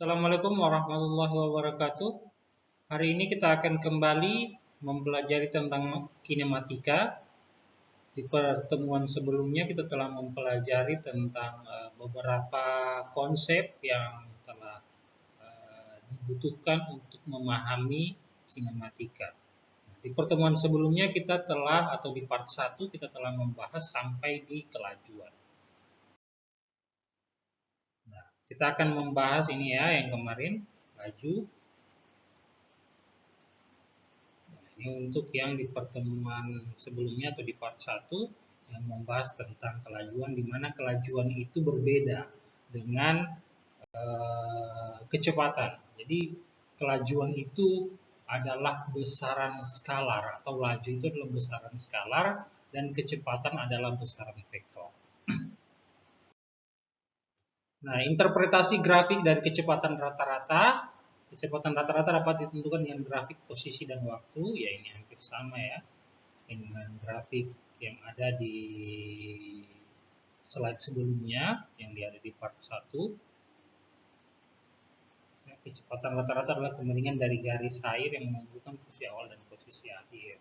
Assalamualaikum warahmatullahi wabarakatuh. Hari ini kita akan kembali mempelajari tentang kinematika. Di pertemuan sebelumnya kita telah mempelajari tentang beberapa konsep yang telah dibutuhkan untuk memahami kinematika. Di pertemuan sebelumnya kita telah, atau di part 1 kita telah membahas sampai di kelajuan. Nah, kita akan membahas ini ya, yang kemarin, laju. Ini untuk yang di pertemuan sebelumnya atau di part 1 yang membahas tentang kelajuan, di mana kelajuan itu berbeda dengan kecepatan. Jadi kelajuan itu adalah besaran skalar, atau laju itu adalah besaran skalar dan kecepatan adalah besaran vektor. Nah, interpretasi grafik dari kecepatan rata-rata. Kecepatan rata-rata dapat ditentukan dengan grafik posisi dan waktu, ya ini hampir sama ya dengan grafik yang ada di slide sebelumnya yang ada di part 1. Ya, kecepatan rata-rata adalah kemiringan dari garis air yang menunjukkan posisi awal dan posisi akhir.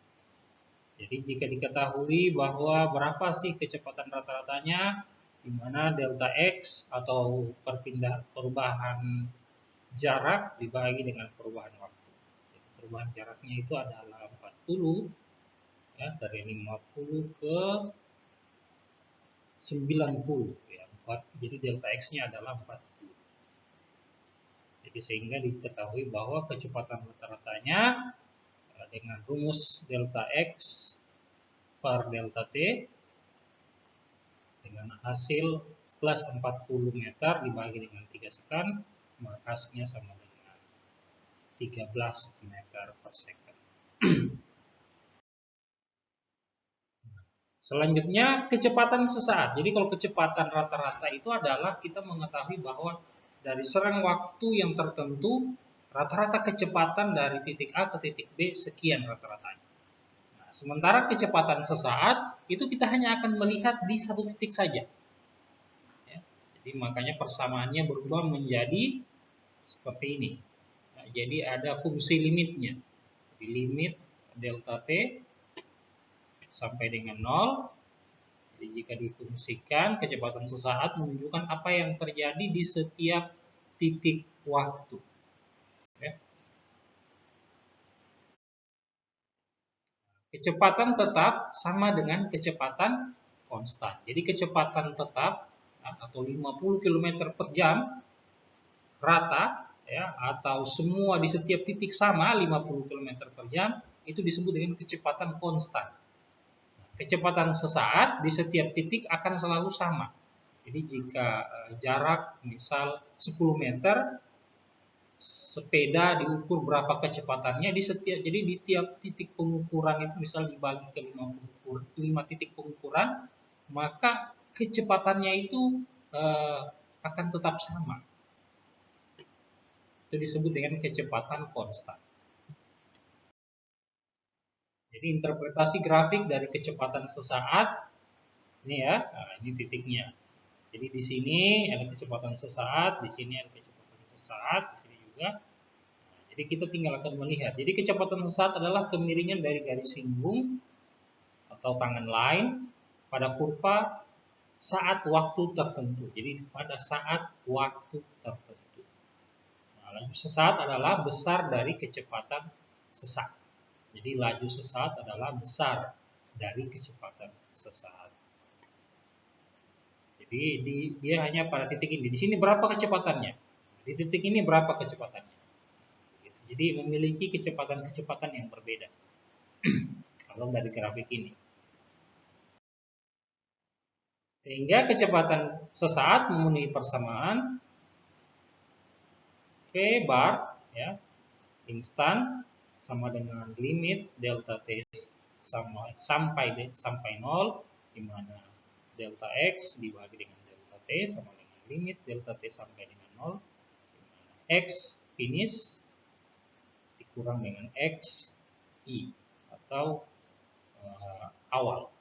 Jadi jika diketahui bahwa berapa sih kecepatan rata-ratanya, di mana delta x atau perubahan jarak dibagi dengan perubahan waktu. Jadi perubahan jaraknya itu adalah 40 ya, dari 50 ke 90 ya, 4. Jadi delta x-nya adalah 40. Jadi sehingga diketahui bahwa kecepatan rata-ratanya dengan rumus delta x per delta t dengan hasil plus 40 meter dibagi dengan 3 sekan, maka hasilnya sama dengan 13 meter per second. Selanjutnya kecepatan sesaat. Jadi kalau kecepatan rata-rata itu adalah kita mengetahui bahwa dari serang waktu yang tertentu rata-rata kecepatan dari titik A ke titik B sekian rata-ratanya. Nah, sementara kecepatan sesaat itu kita hanya akan melihat di satu titik saja. Ya, jadi makanya persamaannya berubah menjadi seperti ini. Nah, jadi ada fungsi limitnya. Di limit delta t sampai dengan 0. Jadi jika difungsikan, kecepatan sesaat menunjukkan apa yang terjadi di setiap titik waktu. Ya. Kecepatan tetap sama dengan kecepatan konstan. Jadi kecepatan tetap atau 50 km per jam rata ya, atau semua di setiap titik sama 50 km per jam itu disebut dengan kecepatan konstan. Kecepatan sesaat di setiap titik akan selalu sama. Jadi jika jarak misal 10 meter, sepeda diukur berapa kecepatannya di setiap, jadi di tiap titik pengukuran itu misal dibagi ke 5 titik pengukuran, maka kecepatannya itu akan tetap sama. Itu disebut dengan kecepatan konstan. Jadi interpretasi grafik dari kecepatan sesaat ini ya, nah, ini titiknya. Jadi di sini ada kecepatan sesaat, di sini ada kecepatan sesaat, di sini juga. Nah, jadi kita tinggal akan melihat. Jadi kecepatan sesaat adalah kemiringan dari garis singgung atau tangan line pada kurva saat waktu tertentu. Jadi pada saat waktu tertentu. Nah, laju sesaat adalah besar dari kecepatan sesaat. Jadi laju sesaat adalah besar dari kecepatan sesaat. Jadi dia hanya pada titik ini. Di sini berapa kecepatannya? Di titik ini berapa kecepatannya? Jadi memiliki kecepatan-kecepatan yang berbeda. Kalau dari grafik ini. Sehingga kecepatan sesaat memenuhi persamaan V bar ya, instan sama dengan limit delta t sampai 0, di mana delta x dibagi dengan delta t sama dengan limit delta t sampai dengan 0, di mana x finish dikurang dengan x i atau awal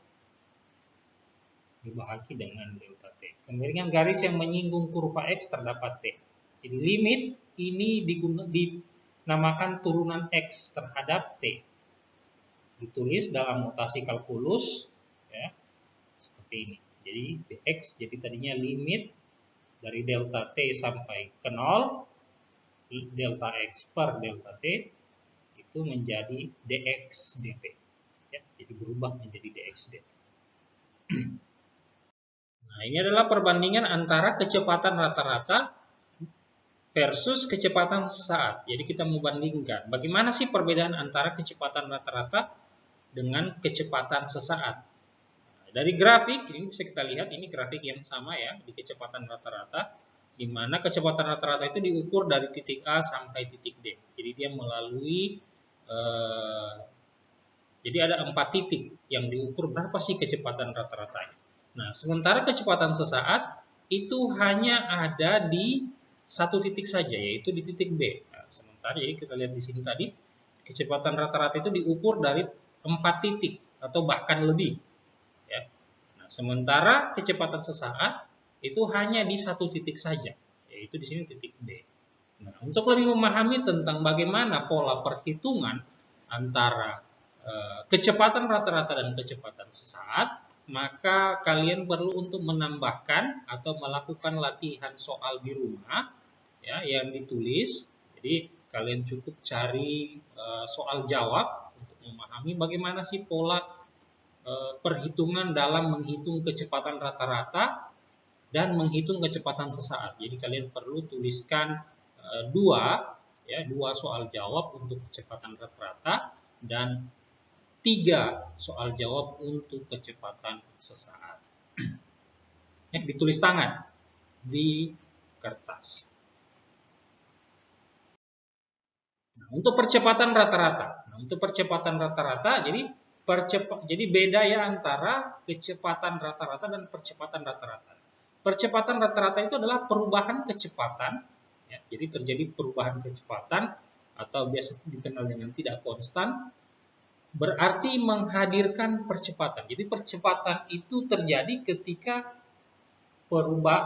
dibagi dengan delta t. Kemiringan garis yang menyinggung kurva x terdapat t. Jadi limit ini dinamakan turunan X terhadap T. Ditulis dalam notasi kalkulus ya, seperti ini. Jadi dx jadi tadinya limit dari delta T sampai ke 0, delta X per delta T itu menjadi dx dt. Ya, jadi berubah menjadi dx dt. Nah, ini adalah perbandingan antara kecepatan rata-rata versus kecepatan sesaat. Jadi kita membandingkan bagaimana sih perbedaan antara kecepatan rata-rata dengan kecepatan sesaat. Nah, dari grafik ini bisa kita lihat, ini grafik yang sama ya di kecepatan rata-rata, di mana kecepatan rata-rata itu diukur dari titik A sampai titik D. Jadi dia melalui jadi ada 4 titik yang diukur berapa sih kecepatan rata-ratanya. Nah, sementara kecepatan sesaat itu hanya ada di satu titik saja, yaitu di titik B. Nah, sementara jadi kita lihat di sini tadi, kecepatan rata-rata itu diukur dari 4 titik atau bahkan lebih. Ya. Nah, sementara kecepatan sesaat itu hanya di satu titik saja, yaitu di sini titik B. Nah, untuk lebih memahami tentang bagaimana pola perhitungan antara kecepatan rata-rata dan kecepatan sesaat, maka kalian perlu untuk menambahkan atau melakukan latihan soal di rumah ya yang ditulis. Jadi kalian cukup cari soal jawab untuk memahami bagaimana sih pola perhitungan dalam menghitung kecepatan rata-rata dan menghitung kecepatan sesaat. Jadi kalian perlu tuliskan dua soal jawab untuk kecepatan rata-rata dan 3 soal jawab untuk kecepatan sesaat. Ya, ditulis tangan di kertas. Nah, untuk percepatan rata-rata. Jadi beda ya antara kecepatan rata-rata dan percepatan rata-rata. Percepatan rata-rata itu adalah perubahan kecepatan. Ya, jadi terjadi perubahan kecepatan atau biasa dikenal dengan tidak konstan. Berarti menghadirkan percepatan. Jadi percepatan itu terjadi ketika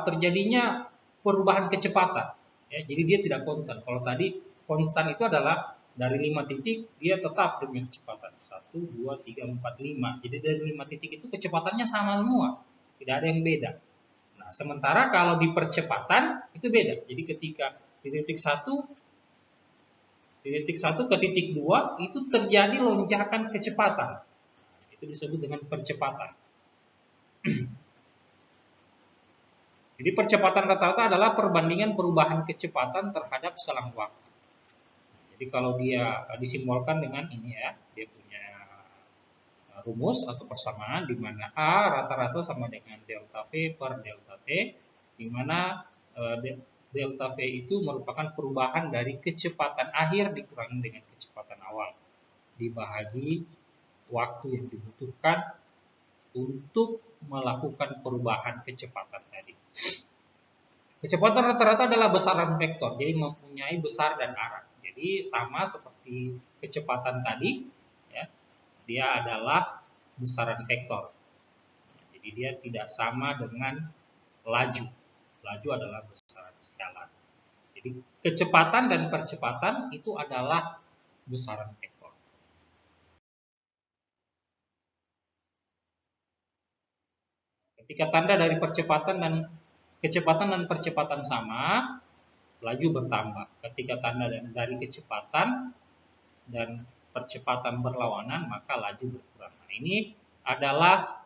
terjadinya perubahan kecepatan. Ya, jadi dia tidak konstan. Kalau tadi konstan itu adalah dari 5 titik dia tetap dengan kecepatan 1, 2, 3, 4, 5. Jadi dari 5 titik itu kecepatannya sama semua, tidak ada yang beda. Nah, sementara kalau di percepatan itu beda. Jadi ketika di titik 1 ke titik 2 itu terjadi lonjakan kecepatan. Itu disebut dengan percepatan. Jadi percepatan rata-rata adalah perbandingan perubahan kecepatan terhadap selang waktu. Jadi kalau dia disimbolkan dengan ini ya, dia punya rumus atau persamaan di mana A rata-rata sama dengan delta V per delta T, di mana delta V itu merupakan perubahan dari kecepatan akhir dikurangi dengan kecepatan awal dibahagi waktu yang dibutuhkan untuk melakukan perubahan kecepatan tadi. Kecepatan rata-rata adalah besaran vektor, jadi mempunyai besar dan arah. Jadi sama seperti kecepatan tadi, ya, dia adalah besaran vektor. Jadi dia tidak sama dengan laju. Laju adalah besaran skalar. Jadi kecepatan dan percepatan itu adalah besaran vektor. Ketika tanda dari kecepatan dan percepatan sama, laju bertambah. Ketika tanda dari kecepatan dan percepatan berlawanan, maka laju berkurang. Nah, ini adalah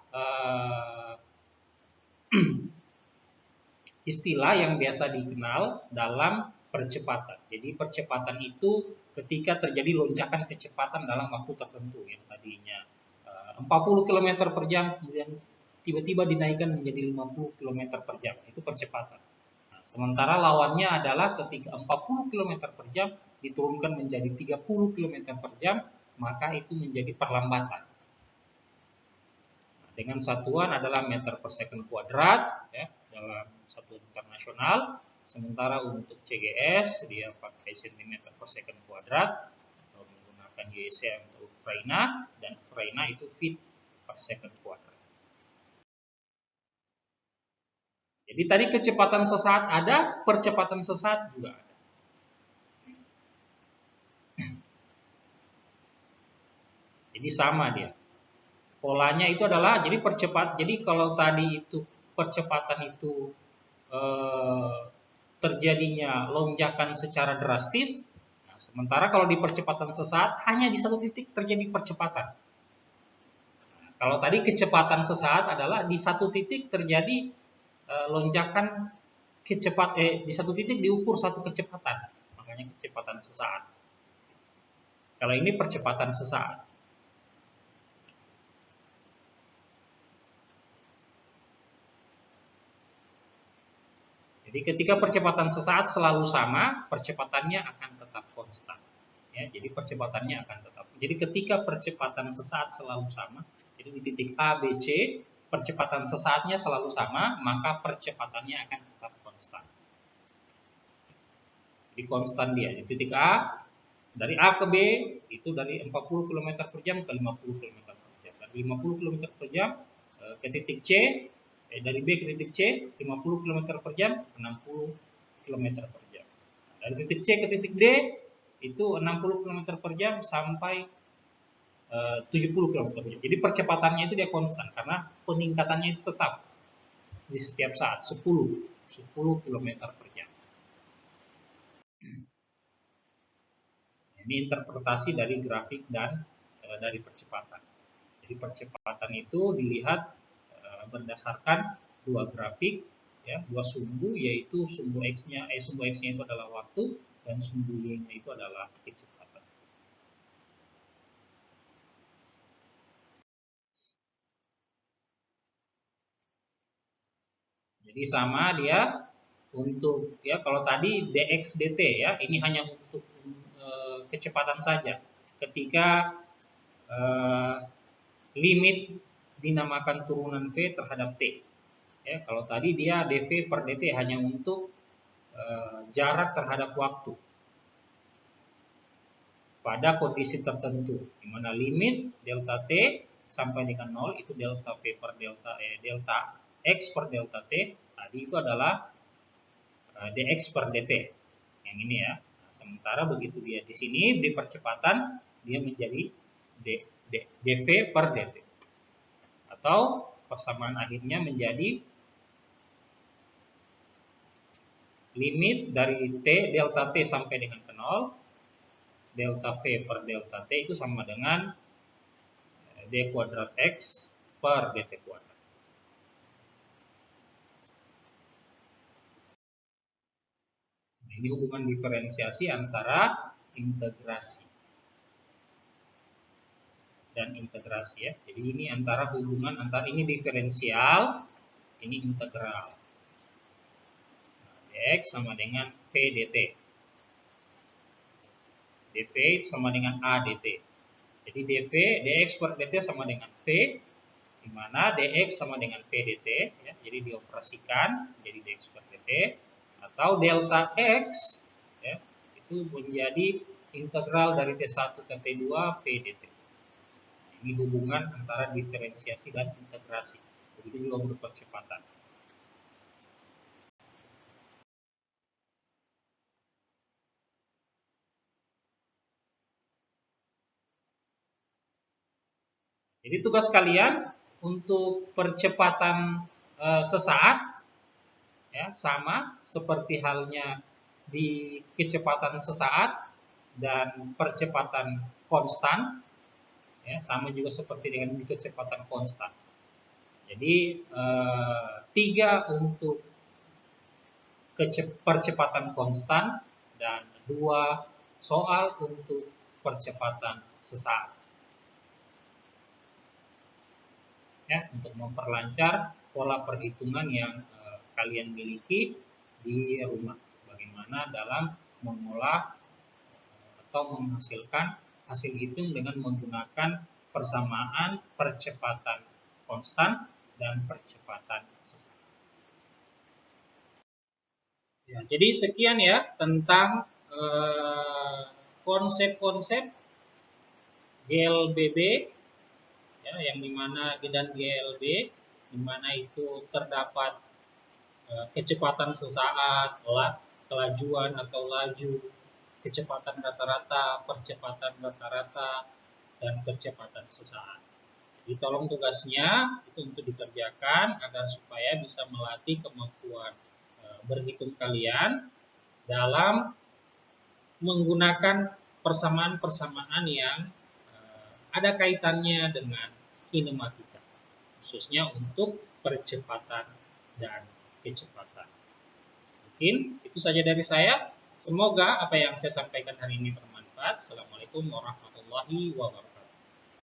istilah yang biasa dikenal dalam percepatan. Jadi percepatan itu ketika terjadi lonjakan kecepatan dalam waktu tertentu yang tadinya 40 km per jam kemudian tiba-tiba dinaikkan menjadi 50 km per jam. Itu percepatan. Nah, sementara lawannya adalah ketika 40 km per jam diturunkan menjadi 30 km per jam, maka itu menjadi perlambatan. Dengan satuan adalah meter per second kuadrat ya, dalam satuan internasional. Sementara untuk CGS dia pakai cm per second kuadrat atau menggunakan YSA untuk Ukraina, dan Ukraina itu feet per second kuadrat. Jadi tadi kecepatan sesaat ada, percepatan sesaat juga ada. Jadi sama dia. Polanya itu adalah jadi jadi kalau tadi itu percepatan itu terjadinya lonjakan secara drastis. Nah, sementara kalau di percepatan sesaat hanya di satu titik terjadi percepatan. Nah, kalau tadi kecepatan sesaat adalah di satu titik terjadi lonjakan di satu titik diukur satu kecepatan, makanya kecepatan sesaat. Kalau ini percepatan sesaat. Jadi ketika percepatan sesaat selalu sama, percepatannya akan tetap konstan. Ya, jadi percepatannya akan tetap. Jadi ketika percepatan sesaat selalu sama, jadi di titik A, B, C, percepatan sesaatnya selalu sama, maka percepatannya akan tetap konstan. Jadi konstan dia. Di titik A, dari A ke B, itu dari 40 km per jam ke 50 km per jam. Dari 50 km per jam ke titik C, dari B ke titik C 50 km per jam, 60 km per jam. Dari titik C ke titik D itu 60 km per jam sampai 70 km per jam. Jadi percepatannya itu dia konstan karena peningkatannya itu tetap di setiap saat 10 km per jam. Ini interpretasi dari grafik dan dari percepatan. Jadi percepatan itu dilihat berdasarkan dua grafik, ya, dua sumbu, yaitu sumbu x-nya itu adalah waktu dan sumbu y-nya itu adalah kecepatan. Jadi sama dia untuk, ya, kalau tadi dx dt, ya, ini hanya untuk kecepatan saja. Ketika limit dinamakan turunan v terhadap t. Ya, kalau tadi dia dv per dt hanya untuk jarak terhadap waktu pada kondisi tertentu, di mana limit delta t sampai dengan 0 itu delta v per delta x per delta t tadi itu adalah dx per dt. Yang ini ya. Nah, sementara begitu dia di sini di percepatan dia menjadi dv per dt. Atau persamaan akhirnya menjadi limit dari t delta t sampai dengan ke 0, delta v per delta t itu sama dengan d kuadrat x per dt kuadrat. Nah, ini hubungan diferensiasi antara integrasi dan integrasi, ya. Jadi ini antara hubungan antara ini diferensial, ini integral. Nah, dx sama dengan v dt. dv sama dengan a dt. Jadi dx per dt sama dengan v, di mana dx sama dengan v dt, ya. Jadi dioperasikan jadi dx per dt, atau delta x, ya, itu menjadi integral dari T1 ke T2 v dt. Ini hubungan antara diferensiasi dan integrasi. Begitu juga untuk percepatan. Jadi tugas kalian untuk percepatan sesaat, ya, sama seperti halnya di kecepatan sesaat dan percepatan konstan, ya, sama juga seperti dengan di kecepatan konstan. Jadi 3 untuk percepatan konstan dan 2 soal untuk percepatan sesaat. Ya, untuk memperlancar pola perhitungan yang kalian miliki di rumah. Bagaimana dalam mengolah atau menghasilkan hasil hitung dengan menggunakan persamaan percepatan konstan dan percepatan sesaat. Ya, jadi sekian ya tentang konsep-konsep GLBB, ya, yang dimana dan GLB, dimana itu terdapat kecepatan sesaat, kelajuan atau laju, kecepatan rata-rata, percepatan rata-rata, dan percepatan sesaat. Jadi tolong tugasnya itu untuk dikerjakan agar supaya bisa melatih kemampuan berhitung kalian dalam menggunakan persamaan-persamaan yang ada kaitannya dengan kinematika, khususnya untuk percepatan dan kecepatan. Mungkin itu saja dari saya. Semoga apa yang saya sampaikan hari ini bermanfaat. Assalamualaikum warahmatullahi wabarakatuh.